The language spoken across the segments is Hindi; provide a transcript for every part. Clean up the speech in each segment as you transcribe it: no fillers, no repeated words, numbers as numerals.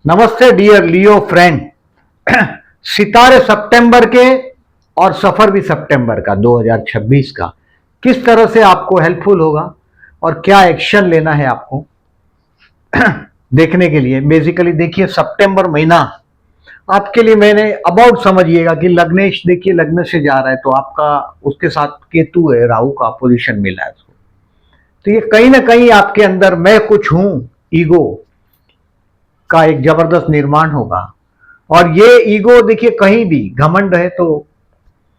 नमस्ते डियर लियो फ्रेंड। सितारे सितंबर के और सफर भी सितंबर का 2026 का किस तरह से आपको हेल्पफुल होगा और क्या एक्शन लेना है आपको देखने के लिए। बेसिकली देखिए, सितंबर महीना आपके लिए मैंने अबाउट समझिएगा कि लग्नेश, देखिए लग्न से जा रहा है तो आपका उसके साथ केतु है, राहु का पोजीशन मिला है उसको। तो ये कहीं ना कहीं आपके अंदर मैं कुछ हूं, ईगो का एक जबरदस्त निर्माण होगा। और ये ईगो देखिए कहीं भी घमंड है तो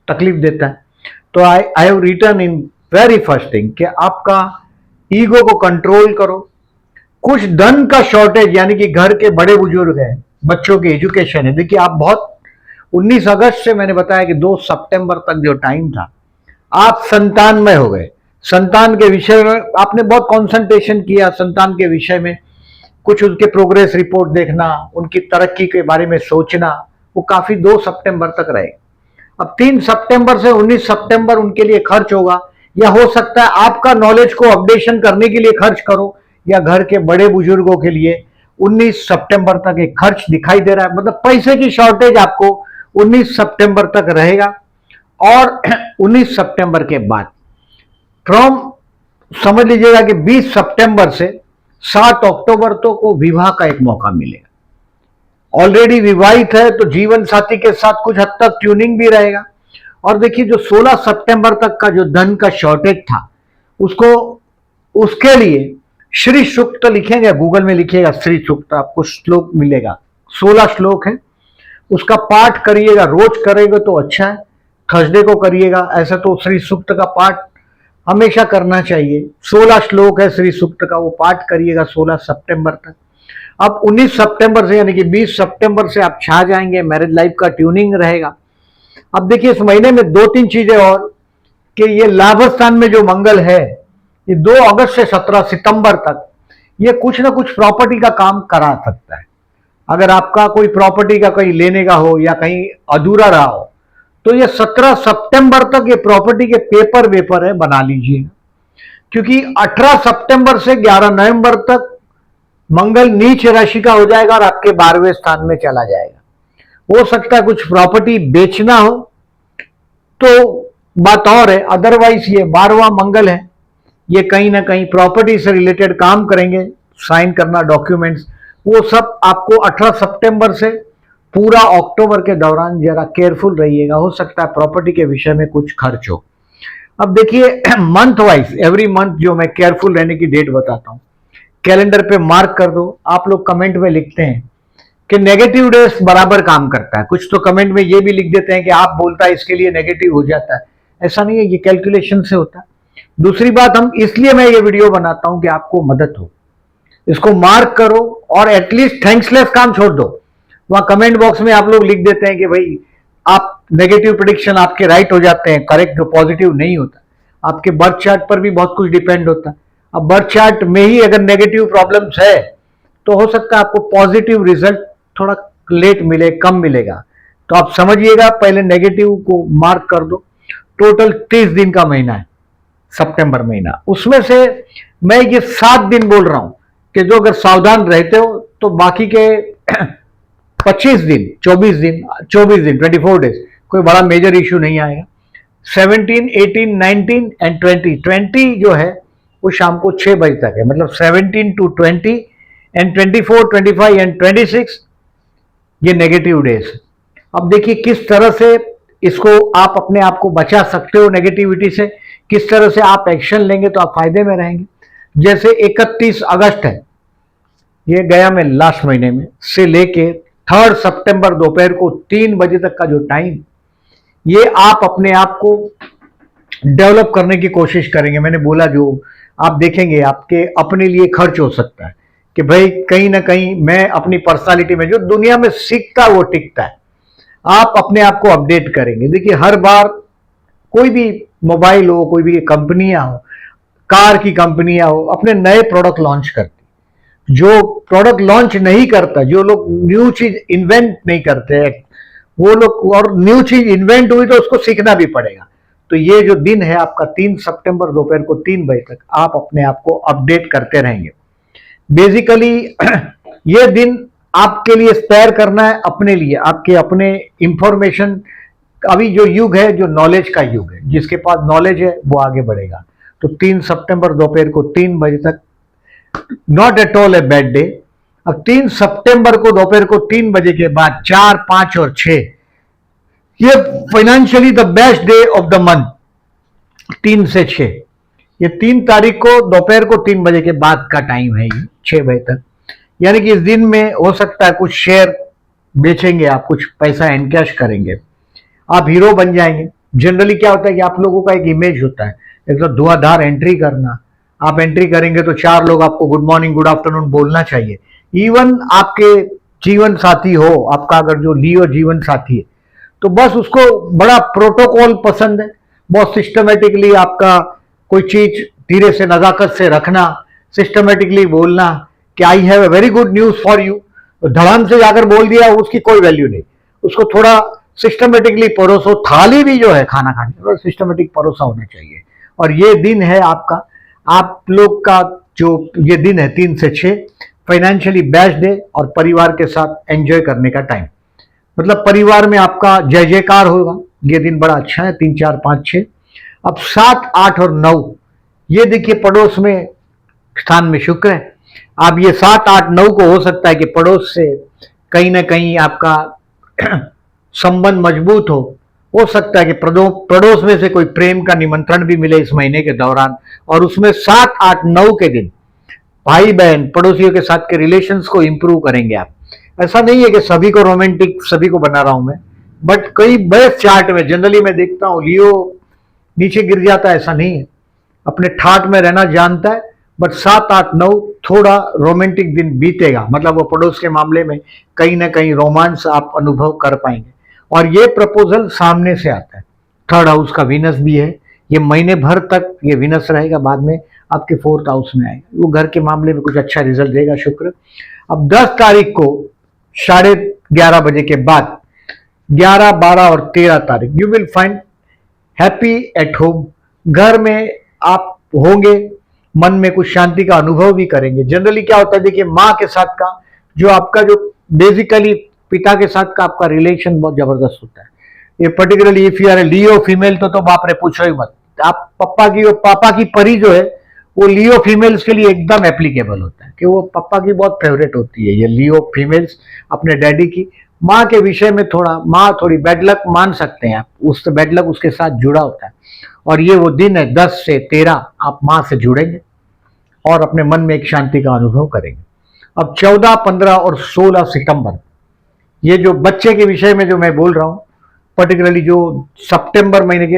तकलीफ देता है। तो I have written in very first thing कि आपका ईगो को कंट्रोल करो। कुछ धन का शॉर्टेज, यानी कि घर के बड़े बुजुर्ग हैं, बच्चों की एजुकेशन है। देखिए आप बहुत 19 अगस्त से मैंने बताया कि 2 सितंबर तक जो टाइम था, आप संतानमय हो गए। संतान के विषय में आपने बहुत कंसंट्रेशन किया, संतान के विषय में कुछ उनके प्रोग्रेस रिपोर्ट देखना, उनकी तरक्की के बारे में सोचना, वो काफी 2 सितंबर तक रहे। अब 3 सितंबर से 19 सितंबर उनके लिए खर्च होगा, या हो सकता है आपका नॉलेज को अपडेशन करने के लिए खर्च करो, या घर के बड़े बुजुर्गों के लिए 19 सितंबर तक एक खर्च दिखाई दे रहा है। मतलब पैसे की शॉर्टेज आपको 19 सितंबर तक रहेगा। और 19 सितंबर के बाद फ्रॉम समझ लीजिएगा कि 20 सितंबर से 7 अक्टूबर तो को विवाह का एक मौका मिलेगा। ऑलरेडी विवाहित है तो जीवन साथी के साथ कुछ हद तक ट्यूनिंग भी रहेगा। और देखिए जो 16 सितंबर तक का जो धन का शॉर्टेज था, उसको उसके लिए श्री सूक्त लिखेंगे, गूगल में लिखिएगा श्री सूक्त, आपको श्लोक मिलेगा। 16 श्लोक है, उसका पाठ करिएगा। रोज करेंगे तो अच्छा है, थर्सडे को करिएगा। ऐसा तो श्री सूक्त का पाठ हमेशा करना चाहिए। 16 श्लोक है श्री सूक्त का, वो पाठ करिएगा 16 सितंबर तक। अब 19 सितंबर से यानी कि 20 सितंबर से आप छा जाएंगे, मैरिज लाइफ का ट्यूनिंग रहेगा। अब देखिए इस महीने में 2-3 चीजें और, कि ये लाभ स्थान में जो मंगल है, ये 2 अगस्त से 17 सितंबर तक ये कुछ ना कुछ प्रॉपर्टी का काम करा सकता है। अगर आपका कोई प्रॉपर्टी का कहीं लेने का हो या कहीं अधूरा रहा हो, तो ये 17 सितंबर तक ये प्रॉपर्टी के पेपर वेपर है, बना लीजिए। क्योंकि 18 सितंबर से 11 नवंबर तक मंगल नीच राशि का हो जाएगा और आपके 12वें स्थान में चला जाएगा। हो सकता है कुछ प्रॉपर्टी बेचना हो तो बात और है, अदरवाइज ये 12वां मंगल है, ये कहीं ना कहीं प्रॉपर्टी से रिलेटेड काम करेंगे, साइन करना डॉक्यूमेंट्स, वो सब आपको 18 सितंबर से पूरा अक्टूबर के दौरान जरा केयरफुल रहिएगा। हो सकता है प्रॉपर्टी के विषय में कुछ खर्च हो। अब देखिए मंथ वाइज एवरी मंथ जो मैं केयरफुल रहने की डेट बताता हूं, कैलेंडर पे मार्क कर दो। आप लोग कमेंट में लिखते हैं कि नेगेटिव डेज बराबर काम करता है, कुछ तो कमेंट में ये भी लिख देते हैं कि आप बोलता है इसके लिए नेगेटिव हो जाता है। ऐसा नहीं है, ये कैलकुलेशन से होता है। दूसरी बात, हम इसलिए मैं ये वीडियो बनाता हूं कि आपको मदद हो। इसको मार्क करो और एटलीस्ट थैंक्सलेस काम छोड़ दो। वहां कमेंट बॉक्स में आप लोग लिख देते हैं कि भाई आप नेगेटिव प्रिडिक्शन आपके राइट हो जाते हैं, करेक्ट, जो पॉजिटिव नहीं होता। आपके बर्थ चार्ट पर भी बहुत कुछ डिपेंड होता है। अब बर्थ चार्ट में ही अगर नेगेटिव प्रॉब्लम्स है तो हो सकता है आपको पॉजिटिव रिजल्ट थोड़ा लेट मिले, कम मिलेगा। तो आप समझिएगा, पहले नेगेटिव को मार्क कर दो। टोटल 30 दिन का महीना है सितंबर महीना, उसमें से मैं ये 7 दिन बोल रहा हूं कि जो अगर सावधान रहते हो तो बाकी के 25 दिन 24 दिन 24 डेज कोई बड़ा मेजर इश्यू नहीं आएगा। 17, 18, 19 एंड 20 जो है वो शाम को 6 बजे तक है। मतलब 17 to 20 एंड 24, 25 एंड 26 ये नेगेटिव डेज। अब देखिए किस तरह से इसको आप अपने आप को बचा सकते हो नेगेटिविटी से, किस तरह से आप एक्शन लेंगे तो आप फायदे में रहेंगे। जैसे 31 अगस्त है, ये गया में लास्ट महीने में, से लेके 3 सितंबर दोपहर को 3 बजे तक का जो टाइम, ये आप अपने आप को डेवलप करने की कोशिश करेंगे। मैंने बोला जो आप देखेंगे आपके अपने लिए खर्च हो सकता है कि भाई कहीं ना कहीं मैं अपनी पर्सनालिटी में, जो दुनिया में सीखता है वो टिकता है, आप अपने आप को अपडेट करेंगे। देखिए हर बार कोई भी मोबाइल हो, कोई भी कंपनियां हो, कार की कंपनियां हो, अपने नए प्रोडक्ट लॉन्च करती। जो प्रोडक्ट लॉन्च नहीं करता, जो लोग न्यू चीज इन्वेंट नहीं करते, वो लोग, और न्यू चीज इन्वेंट हुई तो उसको सीखना भी पड़ेगा। तो ये जो दिन है आपका 3 सितंबर दोपहर को 3 बजे तक, आप अपने आप को अपडेट करते रहेंगे। बेसिकली ये दिन आपके लिए स्पेयर करना है, अपने लिए, आपके अपने इंफॉर्मेशन। अभी जो युग है, जो नॉलेज का युग है, जिसके पास नॉलेज है वो आगे बढ़ेगा। तो 3 सितंबर दोपहर को 3 बजे तक, not at all a bad day. अब 3 सितंबर को दोपहर को 3 बजे के बाद 4, 5 और 6, ये financially the best day of the month. 3 से 6, ये 3 तारीख को दोपहर को 3 बजे के बाद का टाइम है, ये 6 बजे तक। यानी कि इस दिन में हो सकता है कुछ शेयर बेचेंगे आप, कुछ पैसा एनकैश करेंगे, आप हीरो बन जाएंगे। जनरली क्या होता है कि आप लोगों का एक इमेज होता है, एक तो धुआंधार एंट्री करना। आप एंट्री करेंगे तो 4 लोग आपको गुड मॉर्निंग गुड आफ्टरनून बोलना चाहिए। इवन आपके जीवन साथी हो, आपका अगर जो लियो जीवन साथी है, तो बस उसको बड़ा प्रोटोकॉल पसंद है, बहुत सिस्टमेटिकली आपका कोई चीज धीरे से नजाकत से रखना, सिस्टमेटिकली बोलना कि I have a very good news for you. धड़ाम से जाकर बोल दिया, उसकी कोई वैल्यू नहीं। उसको थोड़ा सिस्टमेटिकली परोसो। थाली भी जो है खाना खाने थोड़ा सिस्टमेटिक परोसा होना चाहिए। और ये दिन है आपका, आप लोग का जो ये दिन है 3 से 6, फाइनेंशियली बेस्ट डे और परिवार के साथ एंजॉय करने का टाइम। मतलब परिवार में आपका जय जयकार होगा। ये दिन बड़ा अच्छा है, 3, 4, 5, 6। अब 7, 8 और 9, ये देखिए पड़ोस में स्थान में शुक्र है। अब ये 7, 8, 9 को हो सकता है कि पड़ोस से कहीं ना कहीं आपका संबंध मजबूत हो सकता है कि पड़ोस में से कोई प्रेम का निमंत्रण भी मिले इस महीने के दौरान। और उसमें 7, 8, 9 के दिन भाई बहन पड़ोसियों के साथ के रिलेशंस को इंप्रूव करेंगे आप। ऐसा नहीं है कि सभी को रोमांटिक सभी को बना रहा हूं मैं, बट कई बड़े चार्ट में जनरली मैं देखता हूं लियो नीचे गिर जाता है, ऐसा नहीं है, अपने ठाट में रहना जानता है। बट 7, 8, 9 थोड़ा रोमांटिक दिन बीतेगा, मतलब वो पड़ोस के मामले में कहीं ना कहीं रोमांस आप अनुभव कर पाएंगे। और ये प्रपोजल सामने से आता है। 3rd हाउस का विनस भी है, ये महीने भर तक ये विनस रहेगा, बाद में आपके 4th हाउस में आएगा, वो घर के मामले में कुछ अच्छा रिजल्ट देगा शुक्र। अब 10 तारीख को 11:30 बजे के बाद 11, 12 और 13 तारीख you will find happy at home. घर में आप होंगे, मन में कुछ शांति का अनुभव भी करेंगे। जनरली क्या होता है, देखिए माँ के साथ का जो आपका जो बेसिकली पिता के साथ का आपका रिलेशन बहुत जबरदस्त होता है। ये particularly if you are a Leo female तो बाप रे पूछो ही मत। आप पापा की परी जो है वो लियो फीमेल्स के लिए एकदम एप्लीकेबल होता है कि वो पापा की बहुत फेवरेट होती है ये लियो फीमेल्स अपने डैडी की। माँ के विषय में माँ थोड़ी बैड लक मान सकते हैं आप, उससे बैड लक उसके साथ जुड़ा होता है। और ये वो दिन है 10 से 13 आप माँ से जुड़ेंगे और अपने मन में एक शांति का अनुभव करेंगे। अब 14, 15 और 16 सितंबर, ये जो बच्चे के विषय में जो मैं बोल रहा हूं, पर्टिकुलरली जो सितंबर महीने के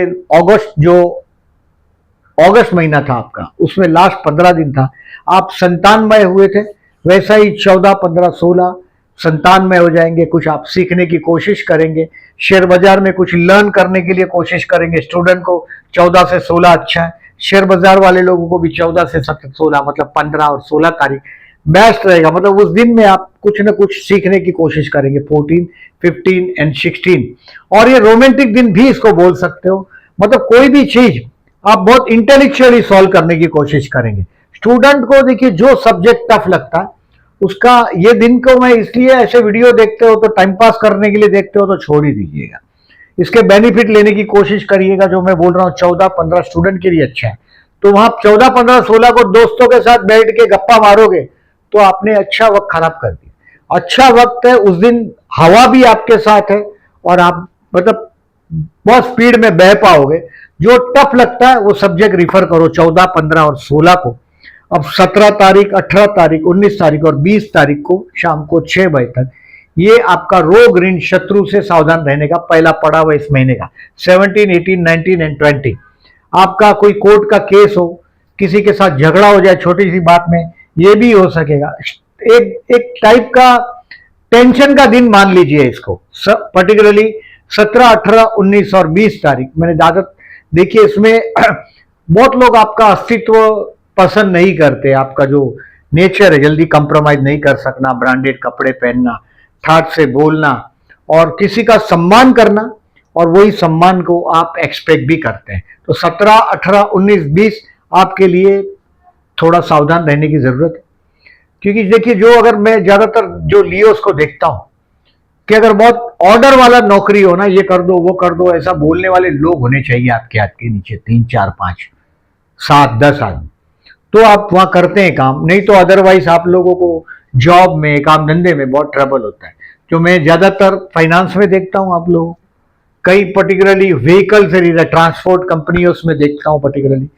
अगस्त महीना था आपका, उसमें लास्ट 15 दिन था, आप संतानमय हुए थे। वैसा ही 14, 15, 16 संतानमय हो जाएंगे। कुछ आप सीखने की कोशिश करेंगे, शेयर बाजार में कुछ लर्न करने के लिए कोशिश करेंगे। स्टूडेंट को 14 से 16 अच्छा है, शेयर बाजार वाले लोगों को भी 14 से 16 मतलब 15 और 16 तारीख बेस्ट रहेगा। मतलब उस दिन में आप कुछ ना कुछ सीखने की कोशिश करेंगे, 14, 15 एंड 16। और ये रोमांटिक दिन भी इसको बोल सकते हो। मतलब कोई भी चीज आप बहुत इंटेलेक्चुअली सॉल्व करने की कोशिश करेंगे। स्टूडेंट को देखिए जो सब्जेक्ट टफ लगता है उसका ये दिन को मैं इसलिए ऐसे वीडियो देखते हो तो टाइम पास करने के लिए देखते हो तो छोड़ ही दीजिएगा, इसके बेनिफिट लेने की कोशिश करिएगा। जो मैं बोल रहा हूँ 14, 15 स्टूडेंट के लिए अच्छा है। तो वहां 14, 15, 16 को दोस्तों के साथ बैठ के गप्पा मारोगे तो आपने अच्छा वक्त खराब कर दिया। अच्छा वक्त है उस दिन, हवा भी आपके साथ है और आप मतलब बहुत स्पीड में बह पाओगे। जो टफ लगता है वो सब्जेक्ट रिफर करो 14, 15 और 16 को। अब 17 तारीख, 18 तारीख, 19 तारीख और 20 तारीख को शाम को 6 बजे तक ये आपका रोग ऋण शत्रु से सावधान रहने का पहला पड़ाव है इस महीने का। 17, 18, 19 एंड 20 आपका कोई कोर्ट का केस हो, किसी के साथ झगड़ा हो जाए छोटी सी बात में, ये भी हो सकेगा। एक टाइप का टेंशन का दिन मान लीजिए इसको। पर्टिकुलरली 17, 18, 19 और 20 तारीख मैंने ज्यादा देखिए इसमें बहुत लोग आपका अस्तित्व पसंद नहीं करते। आपका जो नेचर है जल्दी कंप्रोमाइज नहीं कर सकना, ब्रांडेड कपड़े पहनना, ठाट से बोलना और किसी का सम्मान करना, और वही सम्मान को आप एक्सपेक्ट भी करते हैं। तो 17, 18, 19, 20 आपके लिए थोड़ा सावधान रहने की जरूरत है, क्योंकि देखिए, जो अगर मैं ज्यादातर जो लियोस को देखता हूं कि अगर बहुत ऑर्डर वाला नौकरी हो ना, ये कर दो वो कर दो, ऐसा बोलने वाले लोग होने चाहिए आपके हाथ के नीचे, 3 4 5 7 10 आदमी, तो आप वहां करते हैं काम। नहीं तो अदरवाइज आप लोगों को जॉब में, काम धंधे में बहुत ट्रबल होता है। जो मैं ज्यादातर फाइनेंस में देखता हूं आप लोगों, कई पर्टिकुलरली व्हीकल से रिलेटेड ट्रांसपोर्ट कंपनियों में देखता हूं, पर्टिकुलरली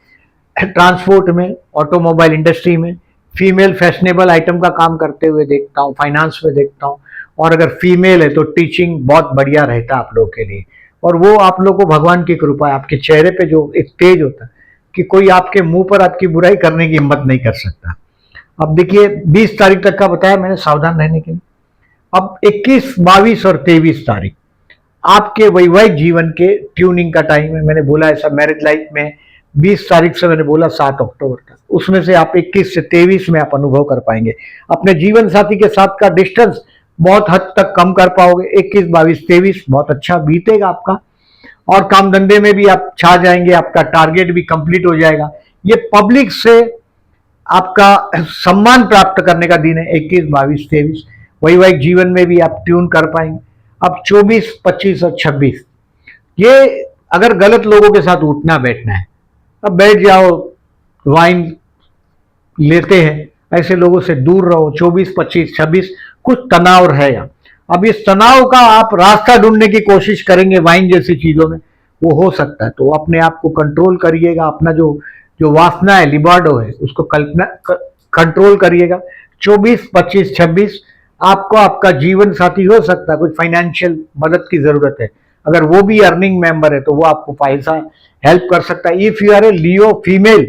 ट्रांसपोर्ट में, ऑटोमोबाइल इंडस्ट्री में फीमेल फैशनेबल आइटम का काम करते हुए देखता हूं, फाइनेंस में देखता हूं। और अगर फीमेल है तो टीचिंग बहुत बढ़िया रहता है आप लोगों के लिए। और वो आप लोगों को भगवान की कृपा है, आपके चेहरे पे जो एक तेज होता है कि कोई आपके मुंह पर आपकी बुराई करने की हिम्मत नहीं कर सकता। अब देखिए, 20 तारीख तक का बताया मैंने सावधान रहने के लिए। अब 21, 22 और 23 तारीख आपके वैवाहिक जीवन के ट्यूनिंग का टाइम है। मैंने बोला ऐसा मैरिज लाइफ में 20 तारीख से मैंने बोला 7 अक्टूबर तक, उसमें से आप 21 से 23 में आप अनुभव कर पाएंगे। अपने जीवन साथी के साथ का डिस्टेंस बहुत हद तक कम कर पाओगे। 21, 22, 23 बहुत अच्छा बीतेगा आपका। और काम धंधे में भी आप छा जाएंगे, आपका टारगेट भी कंप्लीट हो जाएगा। ये पब्लिक से आपका सम्मान प्राप्त करने का दिन है 21, 22, 23। वैवाहिक जीवन में भी आप ट्यून कर पाएंगे। अब 24, 25 और 26, ये अगर गलत लोगों के साथ उठना बैठना है, अब बैठ जाओ, वाइन लेते हैं, ऐसे लोगों से दूर रहो। 24, 25, 26 कुछ तनाव रहेगा। अब इस तनाव का आप रास्ता ढूंढने की कोशिश करेंगे वाइन जैसी चीजों में, वो हो सकता है। तो अपने आप को कंट्रोल करिएगा, अपना जो जो वासना है, लिबार्डो है, उसको कल्पना कंट्रोल करिएगा। 24, 25, 26 आपको आपका जीवन साथी हो सकता है, कुछ फाइनेंशियल मदद की जरूरत है। अगर वो भी अर्निंग मेंबर है तो वो आपको पैसा हेल्प कर सकता है। If you are a Leo female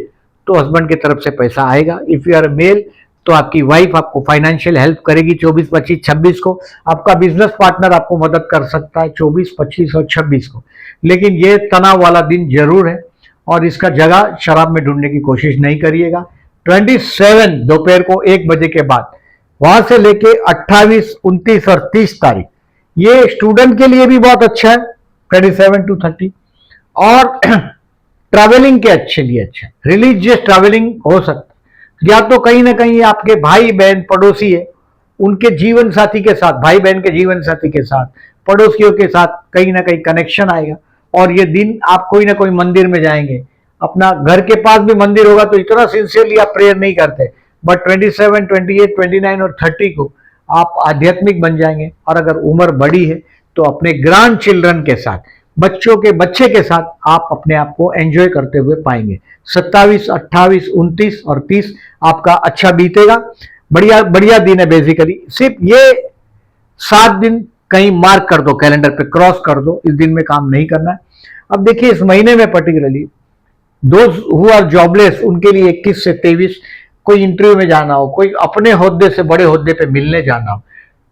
तो हस्बैंड की तरफ से पैसा आएगा। If you are a male तो आपकी वाइफ आपको फाइनेंशियल हेल्प करेगी 24, 25, 26 को। आपका बिजनेस पार्टनर आपको मदद कर सकता है 24, 25 और 26 को। लेकिन ये तनाव वाला दिन जरूर है और इसका जगह शराब में ढूंढने की कोशिश नहीं करिएगा। 27 दोपहर को 1 बजे के बाद, वहां से लेके 28, 29 और 30 तारीख ये स्टूडेंट के लिए भी बहुत अच्छा है, 27 to 30। और ट्रैवलिंग के अच्छे लिए अच्छा है, रिलीजियस ट्रैवलिंग हो सकता है। या तो कहीं ना कहीं आपके भाई बहन पड़ोसी है, उनके जीवन साथी के साथ, भाई बहन के जीवन साथी के साथ, पड़ोसियों के साथ कहीं ना कहीं कनेक्शन आएगा। और ये दिन आप कोई ना कोई मंदिर में जाएंगे। अपना घर के पास भी मंदिर होगा तो इतना सिंसियरली आप प्रेयर नहीं करते, बट 27, 28, 29 और 30 को आप आध्यात्मिक बन जाएंगे। और अगर उम्र बड़ी है तो अपने ग्रैंड चिल्ड्रन के साथ, बच्चों के बच्चे के साथ आप अपने आप को एंजॉय करते हुए पाएंगे। 27, 28, 29 और 30 आपका अच्छा बीतेगा। बढ़िया बढ़िया दिन है। बेसिकली सिर्फ ये 7 दिन कहीं मार्क कर दो, कैलेंडर पे क्रॉस कर दो, इस दिन में काम नहीं करना है। अब देखिए, इस महीने में particularly those who are jobless उनके लिए 21 से 23 कोई इंटरव्यू में जाना हो, कोई अपने होद्दे से बड़े होद्दे पे मिलने जाना हो,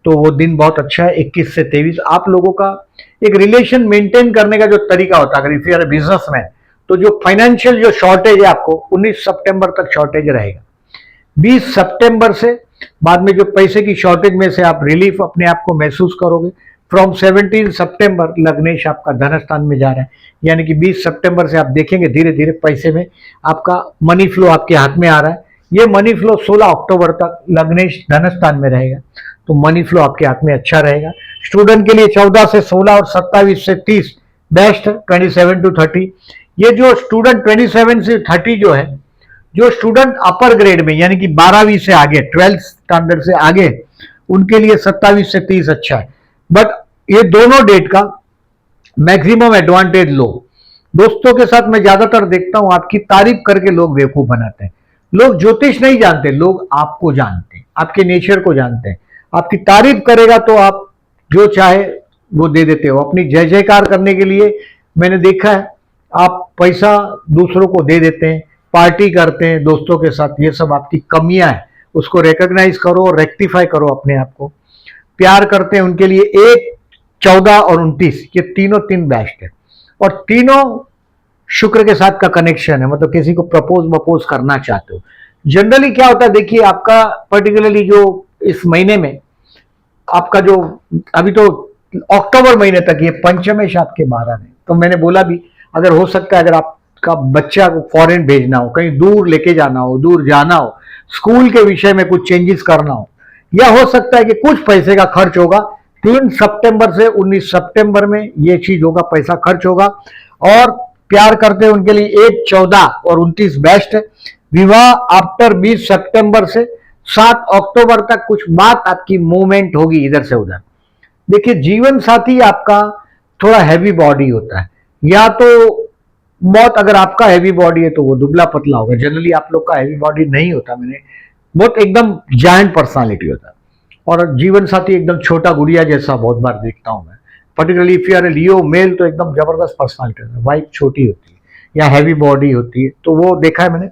तो वो दिन बहुत अच्छा है। 21 से 23 आप लोगों का एक रिलेशन मेंटेन करने का जो तरीका होता है, अगर if you are a businessman, तो जो फाइनेंशियल जो शॉर्टेज है आपको 19 सितंबर तक शॉर्टेज रहेगा। 20 सितंबर से बाद में जो पैसे की शॉर्टेज में से आप रिलीफ अपने आप को महसूस करोगे। फ्रॉम 17 सितंबर लग्नेश आपका धन स्थान में जा रहा है, यानी कि 20 सितंबर से आप देखेंगे धीरे धीरे पैसे में आपका मनी फ्लो आपके हाथ में आ रहा है। ये मनी फ्लो 16 अक्टूबर तक लग्नेश धन स्थान में रहेगा, तो मनी फ्लो आपके हाथ में अच्छा रहेगा। स्टूडेंट के लिए 14 से 16 और 27 से 30 बेस्ट है। 27 to 30 ये जो स्टूडेंट 27 से 30 जो है, जो स्टूडेंट अपर ग्रेड में यानी कि 12वीं से आगे, 12th स्टैंडर्ड से आगे, उनके लिए 27 से 30 अच्छा है। बट ये दोनों डेट का मैक्सिमम एडवांटेज लो। दोस्तों के साथ मैं ज्यादातर देखता हूं आपकी तारीफ करके लोग बेवकूफ बनाते हैं। लोग ज्योतिष नहीं जानते, लोग आपको जानते हैं, आपके नेचर को जानते हैं। आपकी तारीफ करेगा तो आप जो चाहे वो दे देते हो। अपनी जय जयकार करने के लिए मैंने देखा है आप पैसा दूसरों को दे देते हैं, पार्टी करते हैं दोस्तों के साथ। ये सब आपकी कमियां हैं, उसको रिकॉग्नाइज करो, रेक्टिफाई करो अपने आप को। प्यार करते हैं उनके लिए 1, 14 और 29 ये तीनों 3 बेस्ट है। और तीनों शुक्र के साथ का कनेक्शन है, मतलब किसी को प्रपोज करना चाहते हो। जनरली क्या होता है, देखिए आपका पर्टिकुलरली जो इस महीने में आपका जो अभी तो अक्टूबर महीने तक ये पंचमेश आपके 12 में, तो मैंने बोला भी अगर हो सकता है, अगर आपका बच्चा को फॉरेन भेजना हो, कहीं दूर लेके जाना हो, दूर जाना हो, स्कूल के विषय में कुछ चेंजेस करना हो, या हो सकता है कि कुछ पैसे का खर्च होगा 3 सितंबर से 19 सितंबर में ये चीज होगा, पैसा खर्च होगा। और प्यार करते हैं उनके लिए 1, 14 और 29 बेस्ट है। विवाह आफ्टर 20 सितंबर से 7 अक्टूबर तक कुछ बात आपकी मूवमेंट होगी इधर से उधर। देखिए, जीवन साथी आपका थोड़ा हैवी बॉडी होता है, या तो बहुत, अगर आपका हैवी बॉडी है तो वो दुबला पतला होगा। जनरली आप लोग का हैवी बॉडी नहीं होता, मैंने बहुत एकदम जायंट पर्सनालिटी होता है। और जीवन साथी एकदम छोटा गुड़िया जैसा बहुत बार देखता हूं मैं। Particularly if you are a Leo male तो एकदम जबरदस्त पर्सनालिटी होता है। वाइफ छोटी होती है या हैवी बॉडी होती है, तो वो देखा है मैंने।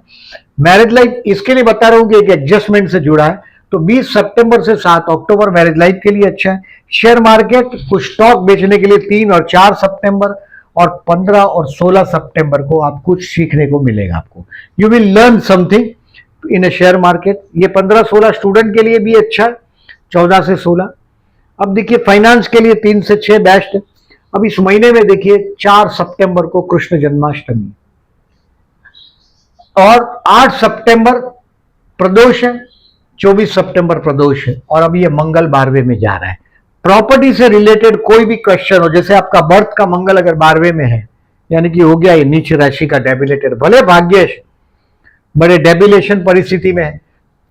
मैरिज लाइफ इसके लिए बता रहा हूं कि एक एडजस्टमेंट से जुड़ा है। तो 20 सितंबर से 7 अक्टूबर मैरिज लाइफ के लिए अच्छा है। शेयर मार्केट, कुछ स्टॉक बेचने के लिए 3 और 4 सितंबर, और 15 और 16 सितंबर को आप कुछ सीखने को मिलेगा आपको। You will learn something in A share market. ये 15-16 स्टूडेंट के लिए भी अच्छा है, 14 से 16। अब देखिए, फाइनेंस के लिए 3 से 6 बेस्ट है। अब इस महीने में देखिए 4 सितंबर को कृष्ण जन्माष्टमी, और 8 सितंबर प्रदोष है, 24 सितंबर प्रदोष है, और अब ये मंगल 12वें में जा रहा है। प्रॉपर्टी से रिलेटेड कोई भी क्वेश्चन हो, जैसे आपका बर्थ का मंगल अगर 12वें में है, यानी कि हो गया ये नीच राशि का डेबिलेटेड, भले भाग्येश बड़े डेबिलेशन परिस्थिति में है,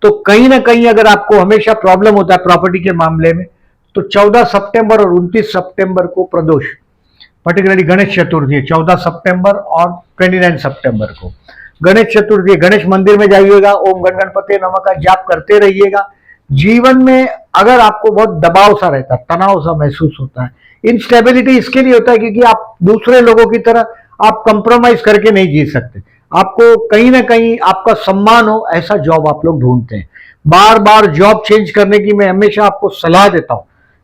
तो कहीं ना कहीं अगर आपको हमेशा प्रॉब्लम होता है प्रॉपर्टी के मामले में, तो 14 सितंबर और 29 सितंबर को प्रदोष, पर्टिकुलरली गणेश चतुर्थी है 14 सितंबर और 29 सितंबर को गणेश चतुर्थी। गणेश मंदिर में जाइएगा, ओम गण गणपति नमः का जाप करते रहिएगा। जीवन में अगर आपको बहुत दबाव सा रहता है, तनाव सा महसूस होता है, इनस्टेबिलिटी इसके लिए होता है क्योंकि आप दूसरे लोगों की तरह आप कंप्रोमाइज करके नहीं जी सकते। आपको कहीं ना कहीं आपका सम्मान हो, ऐसा जॉब आप लोग ढूंढते हैं। बार बार जॉब चेंज करने की मैं हमेशा आपको सलाह देता हूं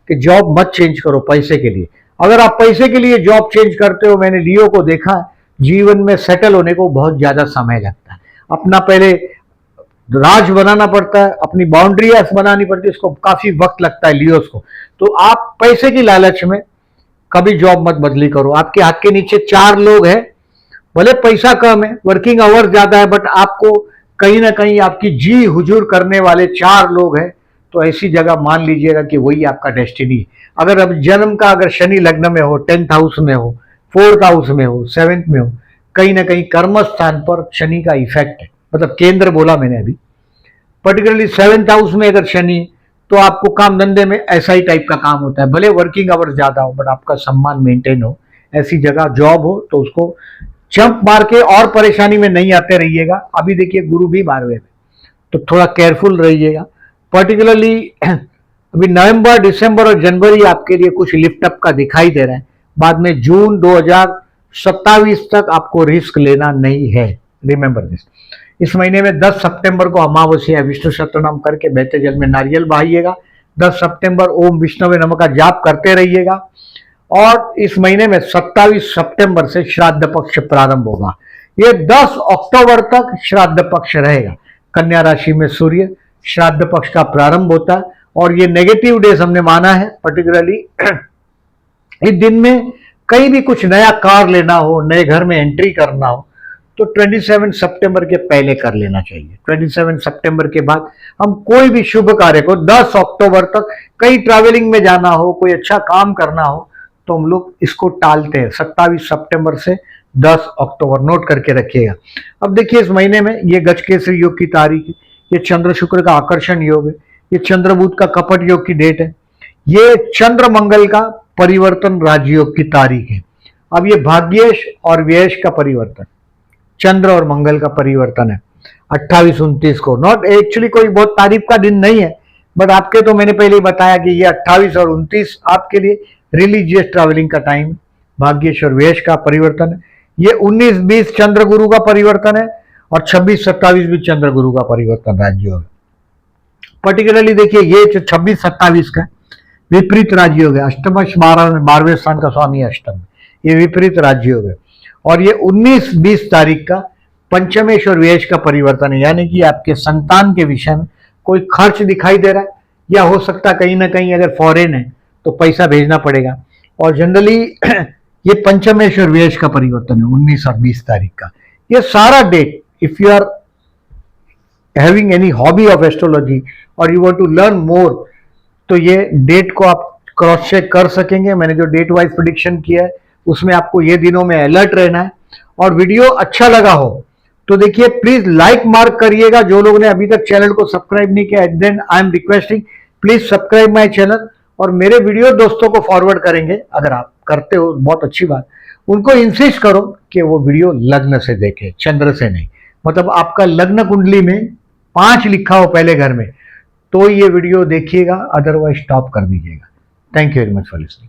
कि जॉब मत चेंज करो पैसे के लिए। अगर आप पैसे के लिए जॉब चेंज करते हो, मैंने लियो को देखा है, जीवन में सेटल होने को बहुत ज्यादा समय लगता है। अपना पहले राज बनाना पड़ता है, अपनी बाउंड्रीज बनानी पड़ती है, इसको काफी वक्त लगता है लियोस को। तो आप पैसे की लालच में कभी जॉब मत बदली करो। आपके हाथ के नीचे 4 लोग हैं, भले पैसा कम है, वर्किंग आवर ज्यादा है, बट आपको कहीं ना कहीं आपकी जी हुजूर करने वाले 4 लोग हैं। तो ऐसी जगह मान लीजिएगा कि वही आपका डेस्टिनी है। अगर अब जन्म का अगर शनि लग्न में हो, 10th हाउस में हो, 4th हाउस में हो, 7th में हो, कहीं ना कहीं कर्म स्थान पर शनि का इफेक्ट है, मतलब केंद्र बोला मैंने अभी। पर्टिकुलरली 7th हाउस में अगर शनि, तो आपको काम धंधे में ऐसा ही टाइप का काम होता है, भले वर्किंग आवर ज्यादा हो बट आपका सम्मान मेंटेन हो। ऐसी जगह जॉब हो तो उसको जंप मार के और परेशानी में नहीं आते रहिएगा। अभी देखिए गुरु भी 12वें में, तो थोड़ा केयरफुल रहिएगा। पर्टिकुलरली अभी नवंबर, दिसंबर और जनवरी आपके लिए कुछ लिफ्ट अप का दिखाई दे रहा है। बाद में जून 2027 तक आपको रिस्क लेना नहीं है, रिमेंबर दिस। इस महीने में 10 सितंबर को अमावस्या, विष्णु सहस्त्रनाम करके बहते जल में नारियल बहाइएगा। 10 सितंबर ओम विष्णुवे नमः का जाप करते रहिएगा। और इस महीने में 27 सितंबर से श्राद्ध पक्ष प्रारंभ होगा। ये 10 अक्टूबर तक श्राद्ध पक्ष रहेगा। कन्या राशि में सूर्य, श्राद्ध पक्ष का प्रारंभ होता है, और ये नेगेटिव डेज हमने माना है। पर्टिकुलरली इस दिन में कहीं भी कुछ नया कार लेना हो, नए घर में एंट्री करना हो, तो 27 सितंबर के पहले कर लेना चाहिए। 27 सितंबर के बाद हम कोई भी शुभ कार्य को 10 अक्टूबर तक, कहीं ट्रैवलिंग में जाना हो, कोई अच्छा काम करना हो, तो हम लोग इसको टालते हैं। 27 सितंबर से 10 अक्टूबर नोट करके रखिएगा। अब देखिए इस महीने में ये गजकेसरी योग की तारीख है, ये चंद्र शुक्र का आकर्षण योग है, ये चंद्र बुध का कपट योग की डेट है, ये चंद्र मंगल का परिवर्तन राजयोग की तारीख है। अब ये भाग्येश और व्ययेश का परिवर्तन, चंद्र और मंगल का परिवर्तन है 28-29 को। नॉट एक्चुअली कोई बहुत तारीफ का दिन नहीं है, बट आपके तो मैंने पहले ही बताया कि ये 28 और 29 आपके लिए रिलीजियस ट्रैवलिंग का टाइम, भाग्येश और व्ययेश का परिवर्तन है। ये 19-20 चंद्र गुरु का परिवर्तन है, और 26-27 भी चंद्र गुरु का परिवर्तन राजयोग है। पर्टिकुलरली देखिए ये जो 26-27 का विपरीत राजयोग है, अष्टम 12वें स्थान का स्वामी अष्टम, ये विपरीत राजयोग है। और ये 19-20 तारीख का पंचमेश और व्ययेश का परिवर्तन है, यानी कि आपके संतान के विषय में कोई खर्च दिखाई दे रहा है, या हो सकता है कहीं ना कहीं अगर फॉरेन है तो पैसा भेजना पड़ेगा। और जनरली ये पंचमेश और व्ययेश का परिवर्तन है 19 और 20 तारीख का। ये सारा date if you are having any hobby of astrology और you want to learn more, तो ये डेट को आप क्रॉस चेक कर सकेंगे। मैंने जो डेट वाइज प्रिडिक्शन किया है उसमें आपको ये दिनों में अलर्ट रहना है। और वीडियो अच्छा लगा हो तो देखिए प्लीज लाइक मार्क करिएगा। जो लोग ने अभी तक चैनल को सब्सक्राइब नहीं किया, then I am requesting please subscribe my channel और मेरे वीडियो दोस्तों को फॉरवर्ड करेंगे। अगर आप करते हो बहुत अच्छी बात, उनको इंसिस्ट करो कि वो वीडियो लग्न से देखे, चंद्र से नहीं। मतलब आपका लग्न कुंडली में 5 लिखा हो पहले घर में तो ये वीडियो देखिएगा, अदरवाइज स्टॉप कर दीजिएगा। Thank you very much for listening.